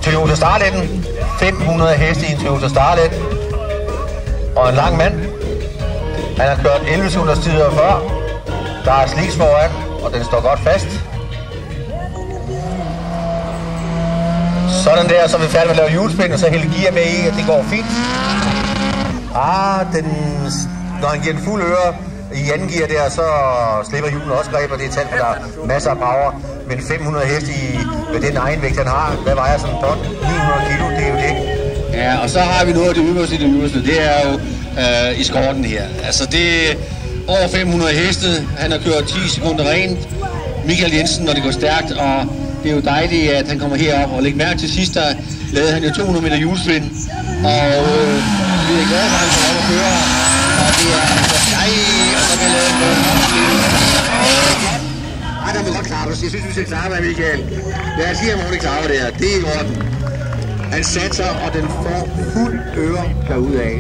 Toyota Starletten, 500 heste i en Toyota Starlet, og en lang mand. Han har kørt 11 sekunders tider før. Der er sliks foran, og den står godt fast. Sådan der, så er vi færdige med at lave hjulspind, og så hælde gear med i, og det går fint. Når han giver den fuld øre i anden gear der, så slipper hjulen også greb, og det er talt, for der er masser af power. Men 500 heste med den egenvægt, han har, hvad vejer sådan en ton? 900 kilo, det er jo det. Ja, og så har vi noget af det øverste i det øverste, det er jo i skorten her. Altså det er over 500 heste, han har kørt 10 sekunder rent. Michael Jensen, når det går stærkt, og det er jo dejligt, at han kommer herop. Og læg mærke til sidst, der lavede han jo 200 meter hjulsvind, og vi er glade for, at han kommer op og køre. Og det er altså og så kan jeg lave noget. Ej, der må godt klare det. Jeg synes, vi skal klare det, Michael. Lad os sige, at vi klarer det her. Det er i orden. Han satser, og den får fuld øre derudaf.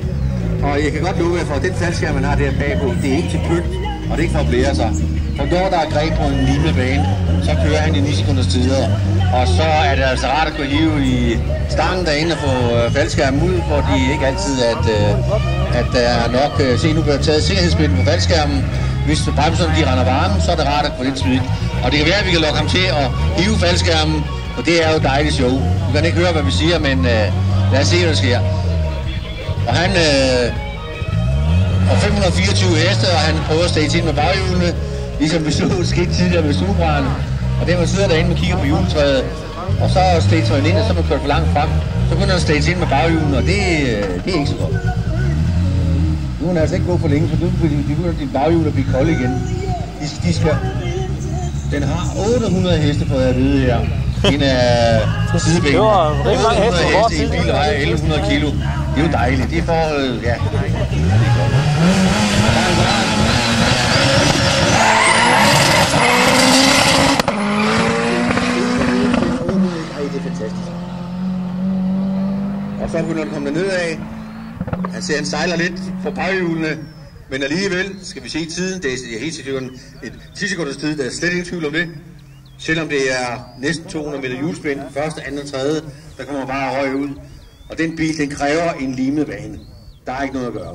Og jeg kan godt love jer for, at den faldskærm, man har der bagpå, det er ikke til pynt, og det er ikke for at blære sig. For når der er greb på en lignende bane, så kører han i 9 sekunders tider. Og så er det altså rart at kunne hive i stangen derinde og få faldskærmen ud, fordi ikke altid, at der er nok... Se, nu bliver taget sikkerhedsspillet på faldskærmen. Hvis bremserne de render varme, så er det rart at få lidt smidt. Og det kan være, at vi kan lokke ham til at hive faldskærmen, og det er jo et dejligt show. Du kan ikke høre, hvad vi siger, men lad os se, hvad der sker. Og han har 524 heste, og han prøver at stage ind med baghjulene, ligesom vi så skete tidligere med Subraen. Og det man sidder derinde og kigger på juletræet, og så stager man ind, og så man kørt for langt frem. Så begynder han at stage ind med baghjulene, og det er ikke så godt. Nu er han altså ikke gået for længe, for nu begynder de baghjul at blive kolde igen. Den har 800 heste, på at vide her. En af sidebenene. Det var rigtig mange heste på vores i en bil, der vejer 1100 kilo. Det er jo dejligt. Det er for... ja. Det er fantastisk. Og så begynder han komme derned af. Han ser, han sejler lidt på baghjulene. Men alligevel skal vi se tiden. Det er helt sikkert et 10 sekunders tid. Der er slet ingen tvivl om det. Selvom det er næsten 200 meter hjulspind, første, anden og tredje, der kommer bare røg ud. Og den bil, den kræver en limet bane. Der er ikke noget at gøre.